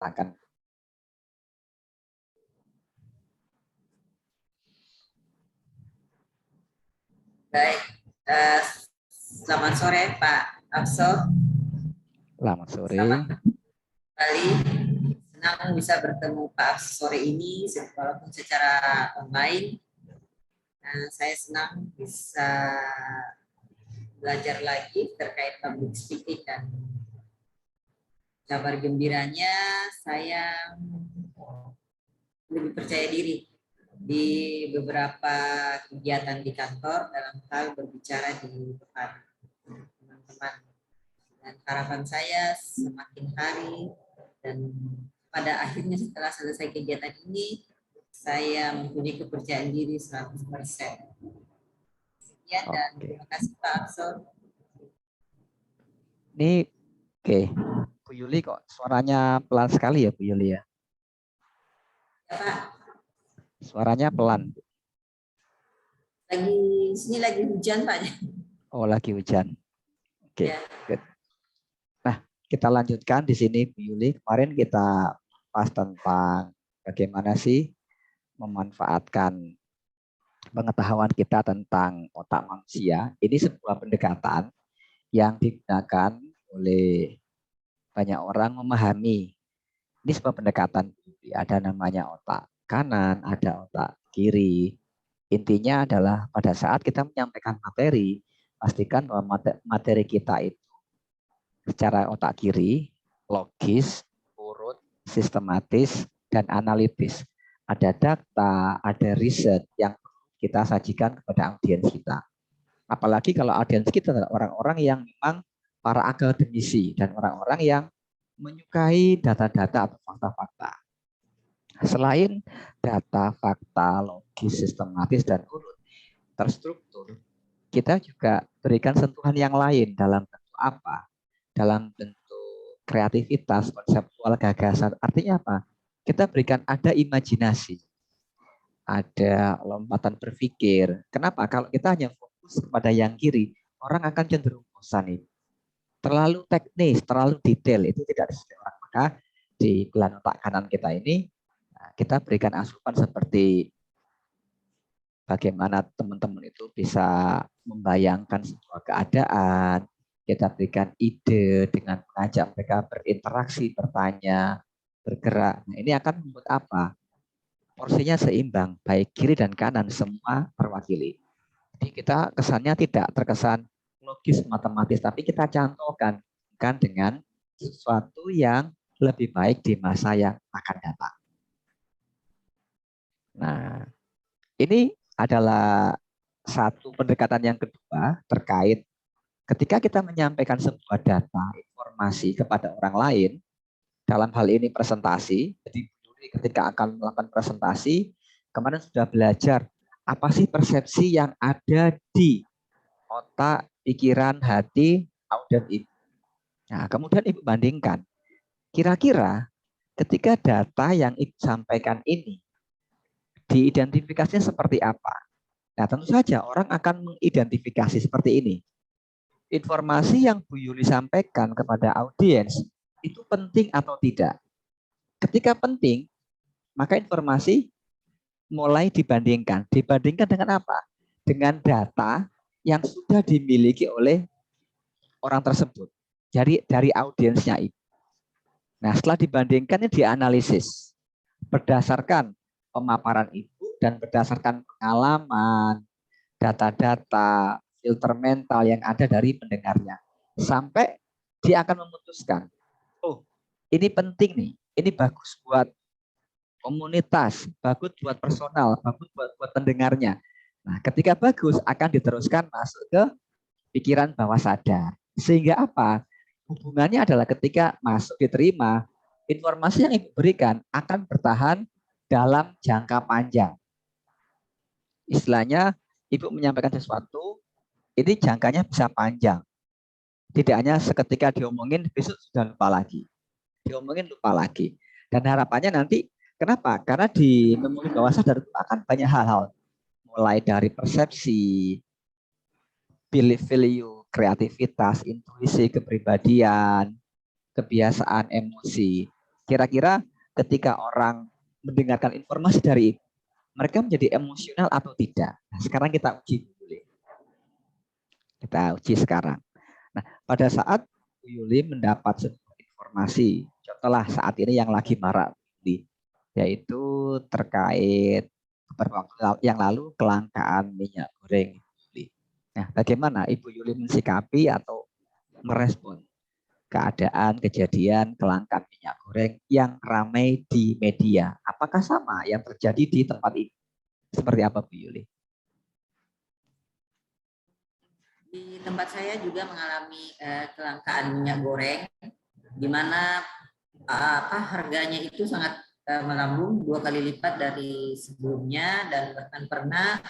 Silakan. Baik, selamat sore Pak Akso. Selamat sore. Selamat kembali. Senang bisa bertemu Pak Akso sore ini, walaupun secara online. Saya senang bisa belajar lagi terkait public speaking dan kabar gembiranya saya lebih percaya diri di beberapa kegiatan di kantor dalam hal berbicara di depan teman-teman. Dan harapan saya semakin hari dan pada akhirnya setelah selesai kegiatan ini saya mempunyai kepercayaan diri 100%. Sekian dan terima kasih Pak Akso. Ini oke. Bu Yuli kok suaranya pelan sekali ya Bu Yuli ya? Ya Pak. Suaranya pelan. Sini lagi hujan Pak. Oh lagi hujan. Oke. Ya. Good. Nah kita lanjutkan di sini Bu Yuli. Kemarin kita bahas tentang bagaimana sih memanfaatkan pengetahuan kita tentang otak manusia. Ini sebuah pendekatan yang digunakan oleh banyak orang memahami. Ini sebuah pendekatan, ada namanya otak kanan, ada otak kiri. Intinya adalah pada saat kita menyampaikan materi, pastikan bahwa materi kita itu secara otak kiri, logis, urut, sistematis, dan analitis. Ada data, ada riset yang kita sajikan kepada audiens kita. Apalagi kalau audiens kita adalah orang-orang yang memang para akademisi dan orang-orang yang menyukai data-data atau fakta-fakta. Selain data, fakta, logis, sistematis, dan urut terstruktur, kita juga berikan sentuhan yang lain dalam bentuk apa? Dalam bentuk kreativitas, konseptual, gagasan. Artinya apa? Kita berikan ada imajinasi, ada lompatan berpikir. Kenapa? Kalau kita hanya fokus kepada yang kiri, orang akan cenderung bosan itu. Terlalu teknis, terlalu detail, itu tidak disukai orang. Maka di belahan otak kanan kita ini, kita berikan asupan seperti bagaimana teman-teman itu bisa membayangkan sebuah keadaan, kita berikan ide dengan mengajak mereka berinteraksi, bertanya, bergerak. Nah, ini akan membuat apa? Porsinya seimbang, baik kiri dan kanan semua terwakili. Jadi kita kesannya tidak terkesan logis matematis, tapi kita cantumkan kan dengan sesuatu yang lebih baik di masa yang akan datang. Nah, ini adalah satu pendekatan yang kedua terkait ketika kita menyampaikan sebuah data, informasi kepada orang lain, dalam hal ini presentasi, jadi ketika akan melakukan presentasi, kemarin sudah belajar apa sih persepsi yang ada di otak, pikiran, hati, dan ibu. Nah, kemudian ibu bandingkan, kira-kira ketika data yang ibu sampaikan ini diidentifikasinya seperti apa? Nah, tentu saja orang akan mengidentifikasi seperti ini. Informasi yang Bu Yuli sampaikan kepada audiens itu penting atau tidak? Ketika penting, maka informasi mulai dibandingkan. Dibandingkan dengan apa? Dengan data yang sudah dimiliki oleh orang tersebut. Dari audiensnya itu. Nah, setelah dibandingkan ini dianalisis berdasarkan pemaparan ibu dan berdasarkan pengalaman, data-data, filter mental yang ada dari pendengarnya. Sampai dia akan memutuskan, oh ini penting nih, ini bagus buat komunitas, bagus buat personal, bagus buat pendengarnya. Nah, ketika bagus akan diteruskan masuk ke pikiran bawah sadar. Sehingga apa? Hubungannya adalah ketika masuk diterima, informasi yang ibu berikan akan bertahan dalam jangka panjang. Istilahnya, ibu menyampaikan sesuatu, ini jangkanya bisa panjang. Tidak hanya seketika diomongin, besok sudah lupa lagi. Diomongin lupa lagi. Dan harapannya nanti, kenapa? Karena di memori bawah sadar itu akan banyak hal-hal. Mulai dari persepsi, belief value, kreativitas, intuisi, kepribadian, kebiasaan, emosi. Kira-kira ketika orang mendengarkan informasi dari Ibu, mereka menjadi emosional atau tidak? Nah, sekarang kita uji dulu. Kita uji sekarang. Nah, pada saat Bu Yuli mendapat sebuah informasi, contohlah saat ini yang lagi marak, yaitu terkait beberapa waktu yang lalu kelangkaan minyak goreng. Nah, bagaimana Ibu Yuli mensikapi atau merespon keadaan kejadian kelangkaan minyak goreng yang ramai di media? Apakah sama yang terjadi di tempat ini? Seperti apa Bu Yuli? Di tempat saya juga mengalami kelangkaan minyak goreng, di mana harganya itu sangat melambung 2 kali lipat dari sebelumnya, dan bahkan pernah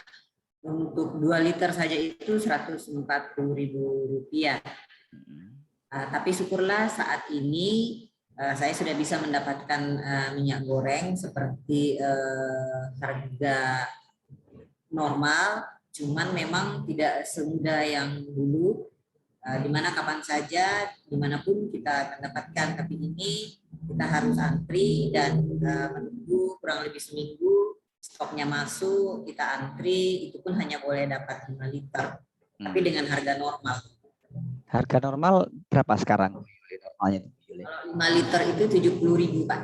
untuk 2 liter saja itu Rp140.000. Tapi syukurlah saat ini saya sudah bisa mendapatkan minyak goreng seperti harga normal, cuman memang tidak semudah yang dulu, di mana kapan saja, dimanapun kita mendapatkan. Tapi ini kita harus antri dan menunggu kurang lebih seminggu, stoknya masuk, kita antri, itu pun hanya boleh dapat 5 liter, tapi dengan harga normal. Harga normal berapa sekarang? Normalnya kalau 5 liter itu 70.000, Pak.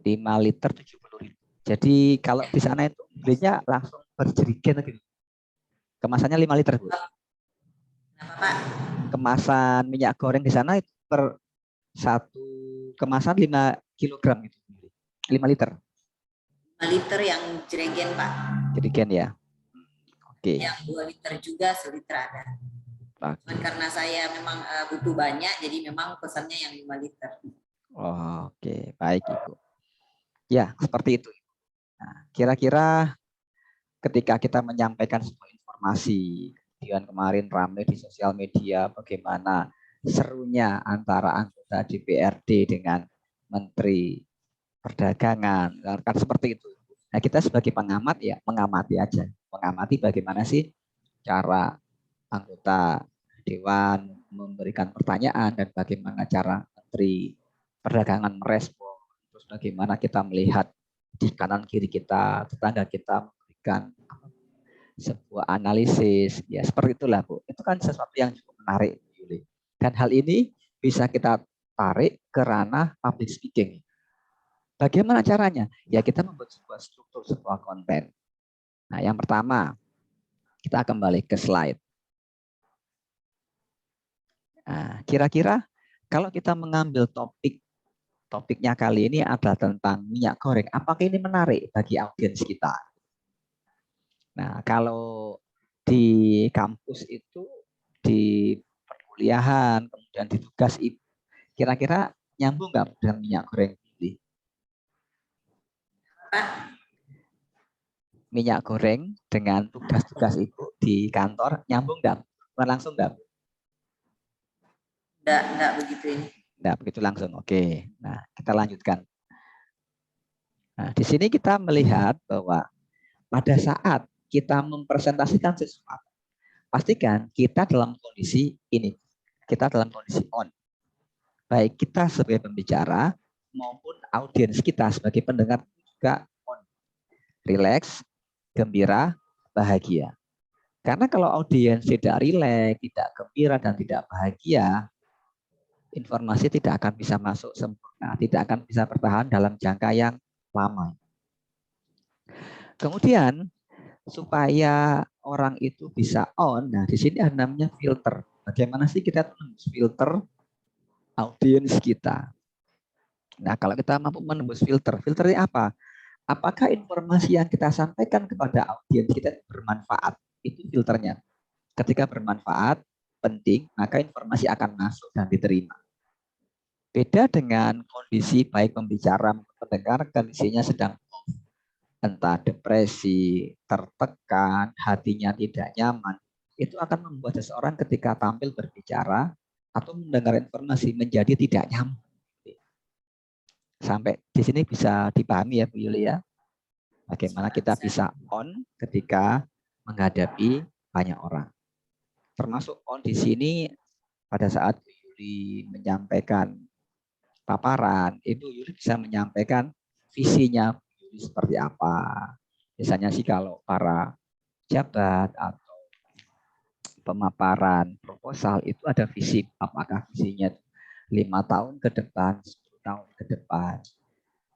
5 liter 70.000. Jadi kalau di sana itu belinya langsung berjerigen gitu. Kemasannya 5 liter, Bu. Kenapa, Pak? Kemasan minyak goreng di sana itu per satu kemasan 5 kilogram gitu. 5 liter. 5 liter yang jerigen, Pak. Jerigen ya. Oke. Yang 2 liter juga, seliter ada. Cuman karena saya memang butuh banyak, jadi memang pesannya yang 5 liter. Oh, oke, baik Ibu. Ya, seperti itu. Nah, kira-kira ketika kita menyampaikan sebuah informasi, kemudian kemarin ramai di sosial media bagaimana serunya antara anggota DPRD dengan Menteri Perdagangan, kan seperti itu. Nah, kita sebagai pengamat ya mengamati aja, mengamati bagaimana sih cara anggota Dewan memberikan pertanyaan dan bagaimana cara Menteri Perdagangan merespon, terus bagaimana kita melihat di kanan kiri kita, tetangga kita memberikan sebuah analisis, ya seperti itulah Bu. Itu kan sesuatu yang cukup menarik, Yuli. Dan hal ini bisa kita tarik ke ranah public speaking. Bagaimana caranya? Ya kita membuat sebuah struktur, sebuah konten. Nah, yang pertama, kita kembali ke slide. Nah, kira-kira kalau kita mengambil topiknya kali ini adalah tentang minyak goreng, apakah ini menarik bagi audiens kita? Nah, kalau di kampus itu, di perkuliahan, kemudian di tugas ibu, kira-kira nyambung nggak dengan minyak goreng ini? Minyak goreng dengan tugas-tugas ibu di kantor nyambung nggak? Langsung nggak? Enggak begitu ini. Enggak begitu langsung. Oke. Nah, kita lanjutkan. Nah, di sini kita melihat bahwa pada saat kita mempresentasikan sesuatu, pastikan kita dalam kondisi ini. Kita dalam kondisi on. Baik kita sebagai pembicara maupun audiens kita sebagai pendengar juga on. Relax, gembira, bahagia. Karena kalau audiens tidak rileks, tidak gembira, dan tidak bahagia, informasi tidak akan bisa masuk sempurna, tidak akan bisa bertahan dalam jangka yang lama. Kemudian supaya orang itu bisa on, nah di sini ada namanya filter. Bagaimana sih kita menembus filter audiens kita? Nah kalau kita mampu menembus filter, filternya apa? Apakah informasi yang kita sampaikan kepada audiens kita bermanfaat? Itu filternya. Ketika bermanfaat, penting, maka informasi akan masuk dan diterima. Beda dengan kondisi baik pembicara maupun pendengar, kondisinya sedang entah depresi, tertekan, hatinya tidak nyaman, itu akan membuat seseorang ketika tampil berbicara atau mendengar informasi menjadi tidak nyaman. Sampai di sini bisa dipahami ya Bu Yuli ya, bagaimana kita bisa on ketika menghadapi banyak orang. Termasuk on di sini pada saat Bu Yuli menyampaikan paparan, Ibu Yuli bisa menyampaikan visinya seperti apa. Biasanya sih kalau para jabat atau pemaparan proposal itu ada visi, apakah visinya 5 tahun ke depan, 10 tahun ke depan.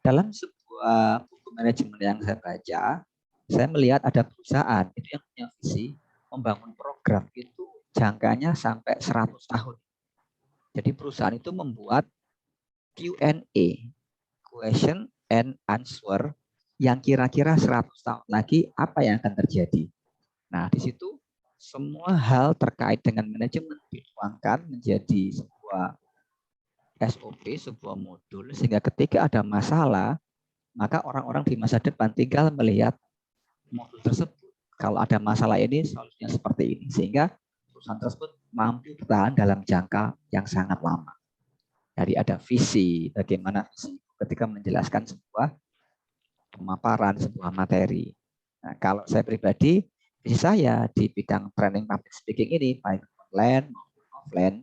Dalam sebuah buku manajemen yang saya baca, saya melihat ada perusahaan itu yang punya visi membangun program itu jangkanya sampai 100 tahun. Jadi perusahaan itu membuat Q&A, question and answer, yang kira-kira 100 tahun lagi apa yang akan terjadi. Nah, di situ semua hal terkait dengan manajemen dituangkan menjadi sebuah SOP, sebuah modul, sehingga ketika ada masalah, maka orang-orang di masa depan tinggal melihat modul tersebut. Kalau ada masalah ini, solusinya seperti ini. Sehingga perusahaan tersebut mampu bertahan dalam jangka yang sangat lama. Jadi ada visi, bagaimana visi ketika menjelaskan sebuah pemaparan, sebuah materi. Nah, kalau saya pribadi, visi saya di bidang training public speaking ini, baik online maupun offline,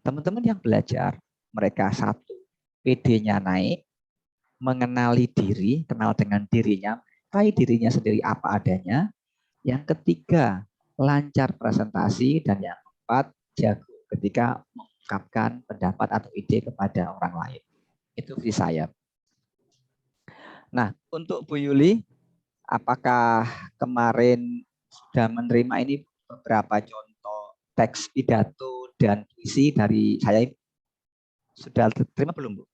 teman-teman yang belajar, mereka satu, PD-nya naik, mengenali diri, kenal dengan dirinya, tahu dirinya sendiri apa adanya. Yang ketiga, lancar presentasi. Dan yang keempat, jago ketika mengungkapkan pendapat atau ide kepada orang lain. Itu visi saya. Nah, untuk Bu Yuli, apakah kemarin sudah menerima ini beberapa contoh teks pidato dan puisi dari saya? Sudah terima belum, Bu?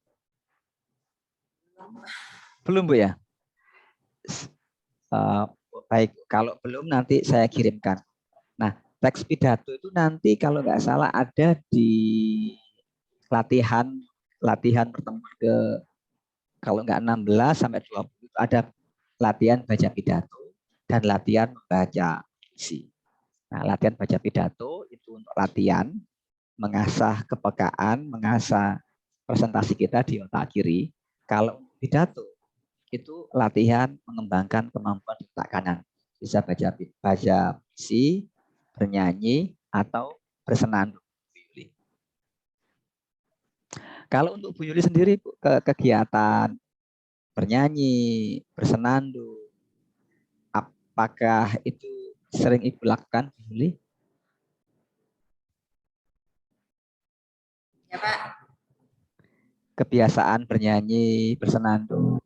Belum, Bu ya? Baik, kalau belum nanti saya kirimkan. Nah, teks pidato itu nanti kalau nggak salah ada di latihan pertemuan ke, kalau nggak 16 sampai 20 itu ada latihan baca pidato dan latihan membaca puisi. Nah, latihan baca pidato itu untuk latihan mengasah kepekaan, mengasah presentasi kita di otak kiri. Kalau pidato itu latihan mengembangkan kemampuan di otak kanan. Bisa baca puisi, bernyanyi, atau bersenandung. Kalau untuk Bu Yuli sendiri, kegiatan bernyanyi, bersenandung, apakah itu sering Ibu lakukan, Bu Yuli? Ya, Pak. Kebiasaan bernyanyi, bersenandung.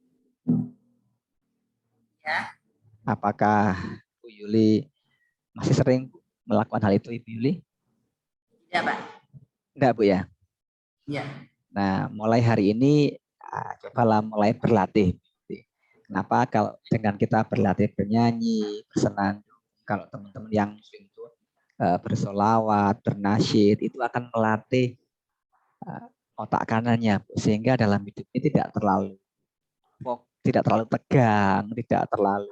Ya. Apakah Bu Yuli masih sering melakukan hal itu, Ibu Yuli? Tidak, Pak. Enggak, Bu ya? Ya. Nah, mulai hari ini cobalah mulai berlatih. Kenapa? Kalau dengan kita berlatih bernyanyi, bersenandung, kalau teman-teman yang muslim itu bersolawat, bernasyid, itu akan melatih otak kanannya, sehingga dalam hidup ini tidak terlalu tegang, tidak terlalu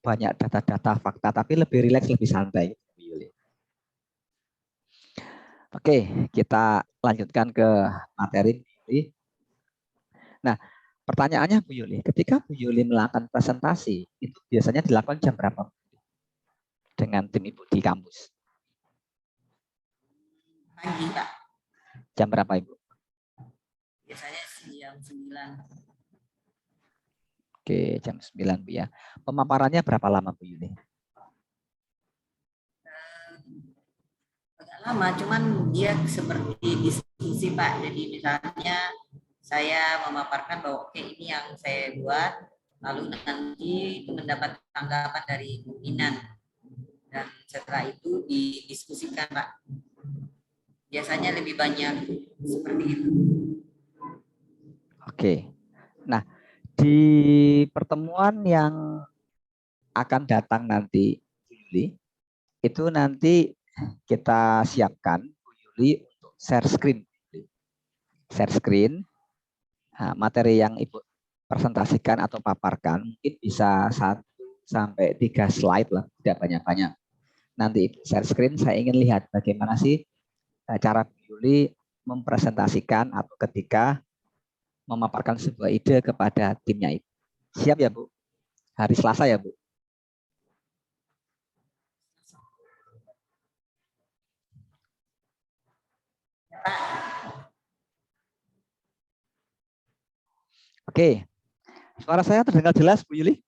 banyak data-data fakta, tapi lebih rileks, lebih santai. Oke, kita lanjutkan ke materi. Nah, pertanyaannya Bu Yuli, ketika Bu Yuli melakukan presentasi, itu biasanya dilakukan jam berapa dengan tim Ibu di kampus? Pagi, Pak. Jam berapa, Ibu? Biasanya jam 9. Oke, jam 9, Bu ya. Pemaparannya berapa lama, Bu Yuli? Agak lama, cuman dia seperti diskusi, Pak. Jadi misalnya saya memaparkan bahwa oke, ini yang saya buat, lalu nanti itu mendapat tanggapan dari pimpinan, dan setelah itu didiskusikan, Pak. Biasanya lebih banyak seperti itu. Oke. Nah, di pertemuan yang akan datang nanti, Bu Yuli, itu nanti kita siapkan, Bu Yuli, untuk share screen. Share screen, materi yang Ibu presentasikan atau paparkan, mungkin bisa 1 sampai 3 slide lah, tidak banyak-banyak. Nanti Ibu share screen, saya ingin lihat bagaimana sih cara Bu Yuli mempresentasikan atau ketika memaparkan sebuah ide kepada timnya itu. Siap ya, Bu? Hari Selasa ya, Bu? Oke, suara saya terdengar jelas, Bu Yuli?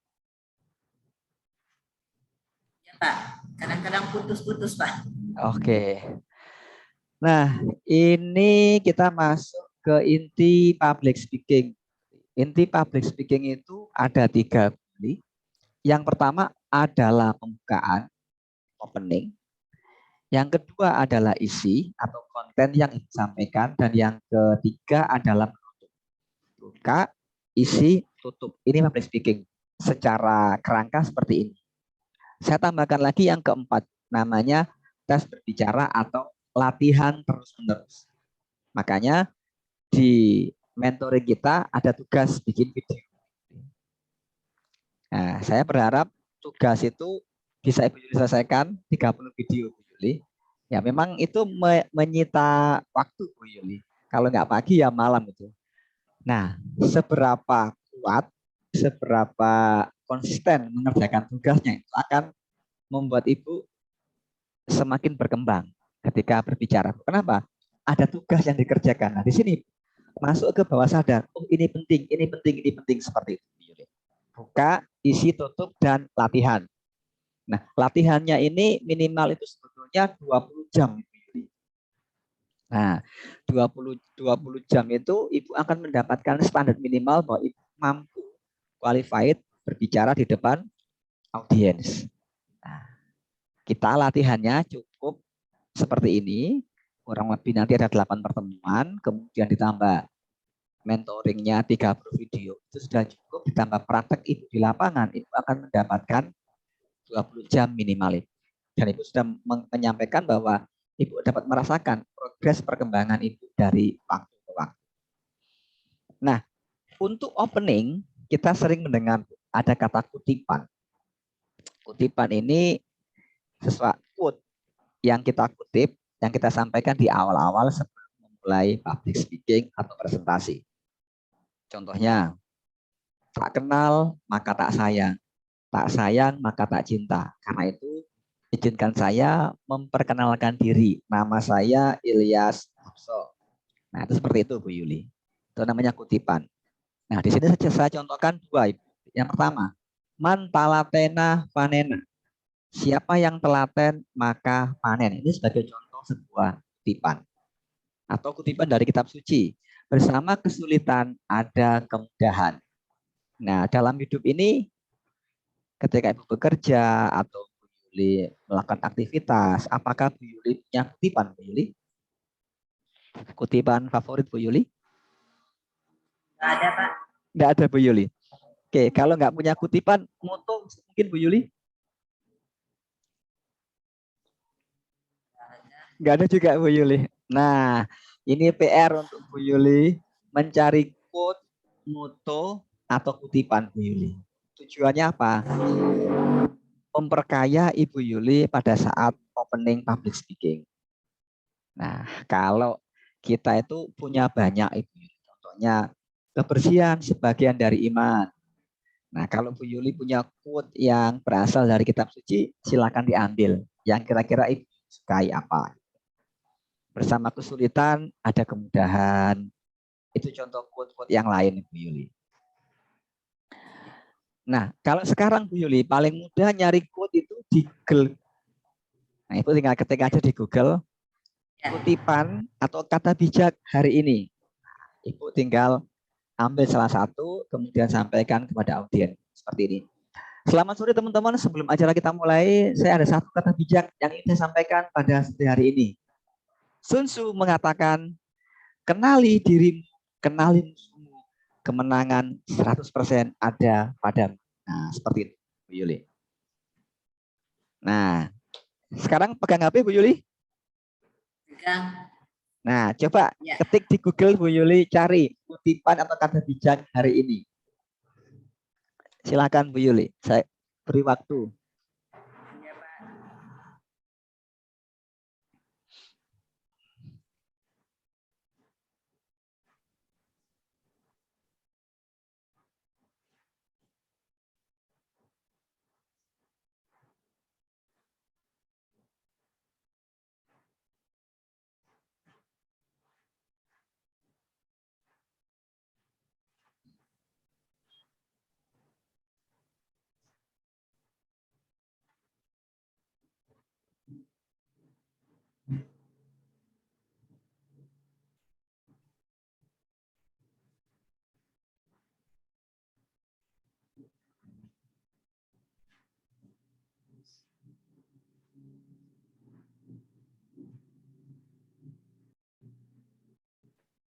Ya, Pak. Kadang-kadang putus-putus, Pak. Oke. Nah, ini kita masuk ke inti public speaking. Inti public speaking itu ada 3, Bu Yuli. Yang pertama adalah pembukaan, opening. Yang kedua adalah isi atau konten yang disampaikan. Dan yang ketiga adalah penutup. Buka, isi, tutup. Ini public speaking. Secara kerangka seperti ini. Saya tambahkan lagi yang keempat. Namanya tes berbicara atau latihan terus-menerus. Makanya di mentoring kita ada tugas bikin video. Nah, saya berharap tugas itu bisa Ibu Yuli selesaikan 30 video, Bu Yuli. Ya memang itu menyita waktu, Bu Yuli. Kalau nggak pagi ya malam itu. Nah, seberapa kuat, seberapa konsisten mengerjakan tugasnya itu akan membuat Ibu semakin berkembang ketika berbicara. Kenapa? Ada tugas yang dikerjakan. Nah, di sini masuk ke bawah sadar. Oh, ini penting, ini penting, ini penting seperti itu. Buka, isi, tutup, dan latihan. Nah, latihannya ini minimal itu sebetulnya 20 jam. Nah, 20 jam itu Ibu akan mendapatkan standar minimal bahwa Ibu mampu qualified berbicara di depan audiens. Nah, kita latihannya cukup seperti ini. Kurang lebih nanti ada 8 pertemuan, kemudian ditambah mentoringnya 30 video. Itu sudah cukup, ditambah praktek Ibu di lapangan, Ibu akan mendapatkan 20 jam minimal. Dan Ibu sudah menyampaikan bahwa Ibu dapat merasakan progres perkembangan Ibu dari waktu ke waktu. Nah, untuk opening, kita sering mendengar ada kata kutipan. Kutipan ini sesuatu yang kita kutip, yang kita sampaikan di awal-awal sebelum memulai public speaking atau presentasi. Contohnya, tak kenal maka tak sayang maka tak cinta. Karena itu izinkan saya memperkenalkan diri. Nama saya Ilyas Hapso. Nah, itu seperti itu, Bu Yuli. Itu namanya kutipan. Nah, di sini saya contohkan 2, Ibu. Yang pertama, man talatena panena. Siapa yang telaten maka panen. Ini sebagai contoh sebuah kutipan. Atau kutipan dari kitab suci. Bersama kesulitan ada kemudahan. Nah, dalam hidup ini ketika Ibu bekerja atau Bu Yuli melakukan aktivitas, apakah Bu Yuli punya kutipan, Bu Yuli? Kutipan favorit Bu Yuli? Nggak ada, Pak. Nggak ada, Bu Yuli. Oke, kalau nggak punya kutipan, moto mungkin Bu Yuli? Nggak ada juga, Bu Yuli. Nah, ini PR untuk Bu Yuli mencari quote, moto, atau kutipan Bu Yuli. Tujuannya apa? Memperkaya Ibu Yuli pada saat opening public speaking. Nah, kalau kita itu punya banyak Ibu Yuli. Contohnya, kebersihan sebagian dari iman. Nah, kalau Bu Yuli punya quote yang berasal dari kitab suci, silakan diambil. Yang kira-kira Ibu sukai apa? Bersama kesulitan ada kemudahan. Itu contoh quote-quote yang lain, Bu Yuli. Nah, kalau sekarang Bu Yuli paling mudah nyari quote itu di Google. Nah, Ibu tinggal ketik aja di Google kutipan atau kata bijak hari ini. Ibu tinggal ambil salah satu, kemudian sampaikan kepada audiens seperti ini. Selamat sore teman-teman, sebelum acara kita mulai, saya ada satu kata bijak yang ingin saya sampaikan pada hari ini. Sun Tzu mengatakan, kenali dirimu, kenali musuhmu, kemenangan 100% ada padamu. Nah, seperti itu, Bu Yuli. Nah, sekarang pegang HP, Bu Yuli. Pegang. Nah, coba Ya. ketik di Google, Bu Yuli, cari kutipan atau kata bijak hari ini. Silakan, Bu Yuli. Saya beri waktu. Ya, Pak.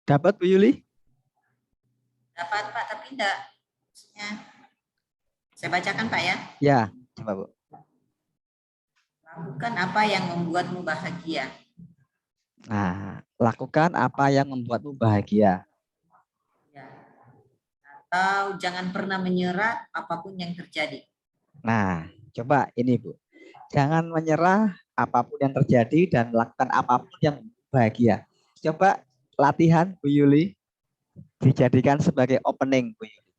Dapat Bu Yuli? Dapat Pak, tapi enggak. Maksudnya, saya bacakan Pak ya. Ya, coba Bu. Lakukan apa yang membuatmu bahagia. Nah, lakukan apa yang membuatmu bahagia. Ya. Atau jangan pernah menyerah apapun yang terjadi. Nah, coba ini Bu. Jangan menyerah apapun yang terjadi dan lakukan apapun yang bahagia. Coba latihan Bu Yuli dijadikan sebagai opening Bu Yuli.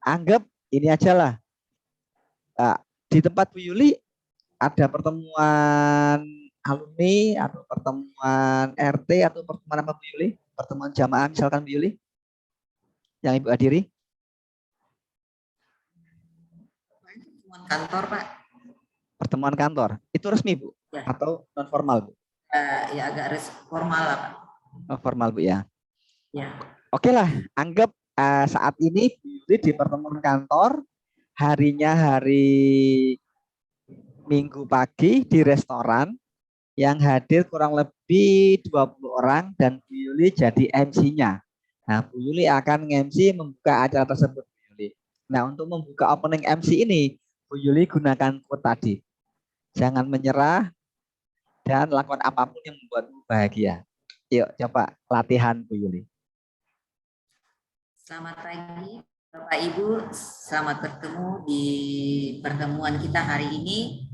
Anggap ini aja lah. Di tempat Bu Yuli ada pertemuan alumni atau pertemuan RT atau pertemuan apa Bu Yuli? Pertemuan jamaah misalkan Bu Yuli yang Ibu hadiri? Pertemuan kantor Pak. Pertemuan kantor. Itu resmi Bu? Ya. Atau non formal Bu? Ya agak formal lah Pak. Oh, formal Bu ya. Ya. Oke lah, anggap saat ini Bu Yuli di pertemuan kantor, harinya hari Minggu pagi di restoran, yang hadir kurang lebih 20 orang dan Bu Yuli jadi MC-nya. Nah, Bu Yuli akan MC membuka acara tersebut Bu Yuli. Nah, untuk membuka opening MC ini, Bu Yuli gunakan quote tadi. Jangan menyerah dan lakukan apapun yang membuatmu bahagia. Yuk, coba latihan Bu Yuli. Selamat pagi Bapak Ibu, selamat bertemu di pertemuan kita hari ini.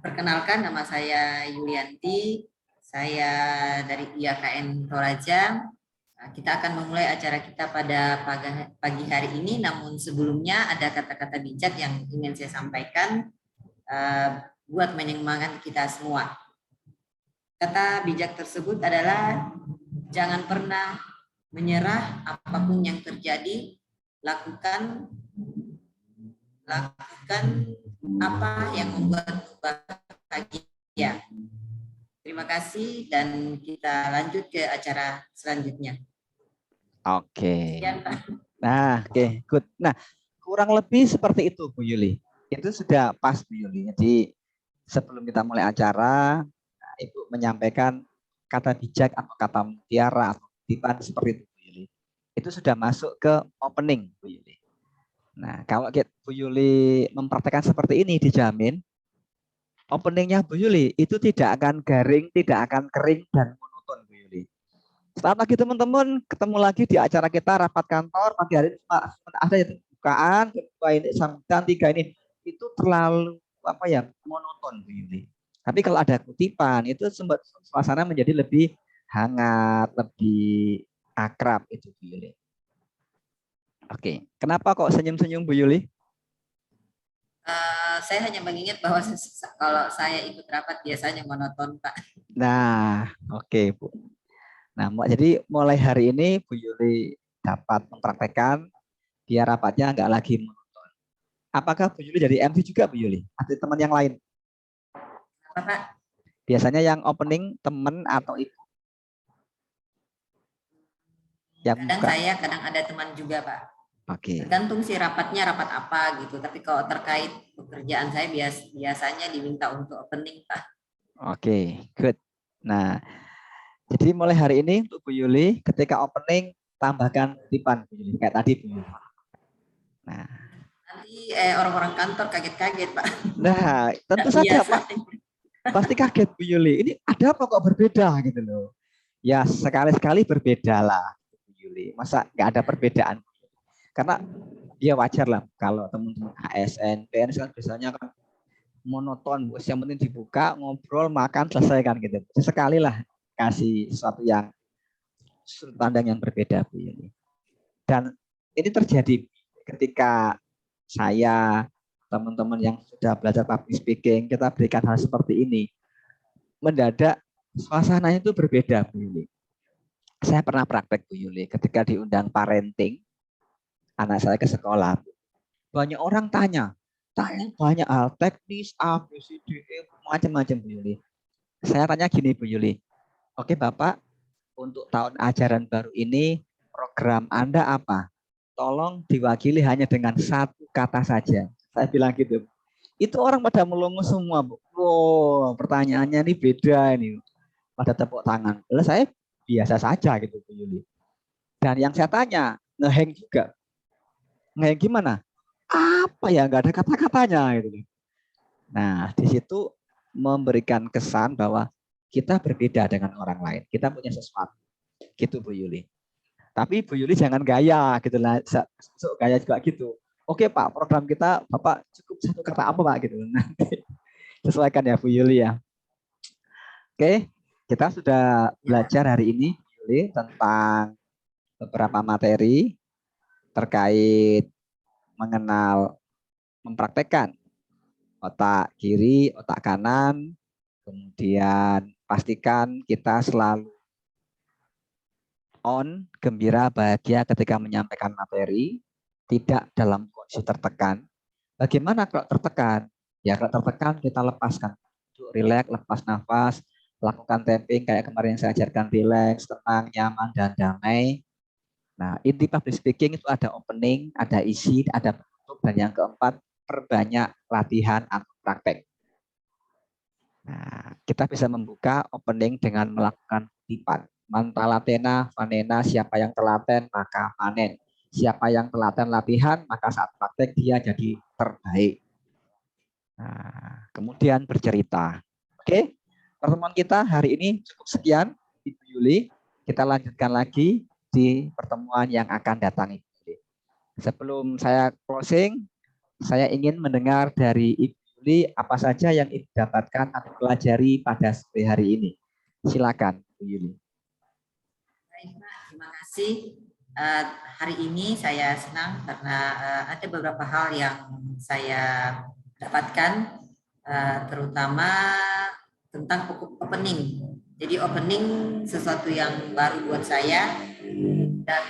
Perkenalkan, nama saya Yulianti, saya dari IAKN Toraja. Kita akan memulai acara kita pada pagi hari ini, namun sebelumnya ada kata-kata bijak yang ingin saya sampaikan buat menyemangati kita semua. Kata bijak tersebut adalah jangan pernah menyerah apapun yang terjadi, lakukan apa yang membuatmu bahagia. Terima kasih dan kita lanjut ke acara selanjutnya. Oke. Sekian, Pak. Nah, oke, good. Nah, kurang lebih seperti itu Bu Yuli. Itu sudah pas Bu Yuli. Jadi sebelum kita mulai acara, Ibu menyampaikan kata bijak atau kata mutiara atau kutipan seperti itu Bu Yuli. Itu sudah masuk ke opening Bu Yuli. Nah, kalau Bu Yuli mempraktekkan seperti ini dijamin openingnya Bu Yuli itu tidak akan garing, tidak akan kering dan monoton Bu Yuli. Selamat pagi teman-teman, ketemu lagi di acara kita rapat kantor pagi hari ini. Ada ya pembukaan, kedua ini sambutan, tiga ini itu terlalu apa ya monoton Bu Yuli. Tapi kalau ada kutipan itu suasana menjadi lebih hangat, lebih akrab itu Bu Yuli. Oke, kenapa kok senyum-senyum Bu Yuli? Saya hanya mengingat bahwa kalau saya ikut rapat biasanya monoton, Pak. Nah, oke Bu. Nah, jadi mulai hari ini Bu Yuli dapat mempraktekkan biar rapatnya nggak lagi monoton. Apakah Bu Yuli jadi MC juga Bu Yuli? Atau teman yang lain? Apa, Pak? Biasanya yang opening teman atau ibu? Yang kadang buka. Saya, kadang ada teman juga, Pak. Oke. Tergantung sih rapatnya rapat apa gitu. Tapi kalau terkait pekerjaan saya biasanya diminta untuk opening, Pak. Oke, good. Nah, jadi mulai hari ini untuk Bu Yuli, ketika opening tambahkan kutipan Bu Yuli kayak tadi Bu Yuli. Nah, nanti orang-orang kantor kaget-kaget, Pak. Nah, tentu saja Pak. Pasti kaget Bu Yuli. Ini ada apa kok berbeda gitu loh. Ya sekali-sekali berbeda lah Bu Yuli. Masa nggak ada perbedaan? Karena ya wajar lah kalau teman-teman ASN, PNS kan biasanya kan monoton, bos yang penting dibuka, ngobrol, makan, selesai kan gitu. Sekali lah kasih sesuatu yang sudut pandang yang berbeda Bu Yuli. Dan ini terjadi ketika saya, teman-teman yang sudah belajar public speaking, kita berikan hal seperti ini. Mendadak suasananya itu berbeda Bu Yuli. Saya pernah praktek Bu Yuli ketika diundang parenting anak saya ke sekolah. Banyak orang tanya banyak hal teknis A, B, C, D, E, macam-macam Bu Yuli. Saya tanya gini Bu Yuli, oke Bapak, untuk tahun ajaran baru ini program Anda apa? Tolong diwakili hanya dengan satu kata saja. Saya bilang gitu. Itu orang pada melongo semua Bu. Wow, pertanyaannya ini beda ini. Pada tepuk tangan. Lalu saya biasa saja gitu Bu Yuli. Dan yang saya tanya, ngeheng juga. Ngeheng gimana? Apa ya, nggak ada kata-katanya gitu. Nah, di situ memberikan kesan bahwa kita berbeda dengan orang lain. Kita punya sesuatu. Gitu Bu Yuli. Tapi Bu Yuli jangan gaya gitu lah. Gaya juga gitu. Oke Pak, program kita Bapak cukup satu kata apa Pak gitu. Nanti sesuaikan ya Bu Yuli ya. Oke, kita sudah belajar hari ini Bu Yuli tentang beberapa materi terkait mengenal, mempraktekkan otak kiri, otak kanan, kemudian pastikan kita selalu on, gembira, bahagia ketika menyampaikan materi, tidak dalam kondisi tertekan. Bagaimana kalau tertekan? Ya kalau tertekan kita lepaskan, duduk, relax, lepas nafas, lakukan tapping kayak kemarin yang saya ajarkan, relax, tenang, nyaman, dan damai. Nah, inti public speaking itu ada opening, ada isi, ada penutup, dan yang keempat, perbanyak latihan atau praktek. Nah, kita bisa membuka opening dengan melakukan kutipan. Mantalatena, vanena, siapa yang telaten, maka panen. Siapa yang telaten latihan, maka saat praktek dia jadi terbaik. Nah, kemudian bercerita. Oke, pertemuan kita hari ini cukup sekian, Ibu Yuli. Kita lanjutkan lagi di pertemuan yang akan datang, Ibu Yuli. Sebelum saya closing, saya ingin mendengar dari Ibu Yuli apa saja yang Ibu dapatkan atau pelajari pada sore hari ini. Silakan, Bu Yuli. Baik, Pak. Terima kasih. Hari ini saya senang karena ada beberapa hal yang saya dapatkan, terutama tentang opening. Jadi opening sesuatu yang baru buat saya dan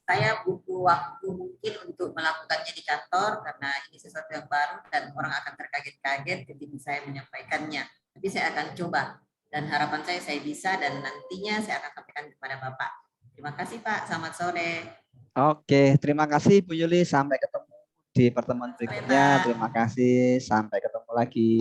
saya butuh waktu mungkin untuk melakukannya di kantor karena ini sesuatu yang baru dan orang akan terkaget-kaget ketika saya menyampaikannya. Tapi saya akan coba dan harapan saya bisa dan nantinya saya akan sampaikan kepada Bapak. Terima kasih Pak, selamat sore. Oke, terima kasih Bu Yuli. Sampai ketemu di pertemuan Sore, berikutnya. Pak. Terima kasih. Sampai ketemu lagi.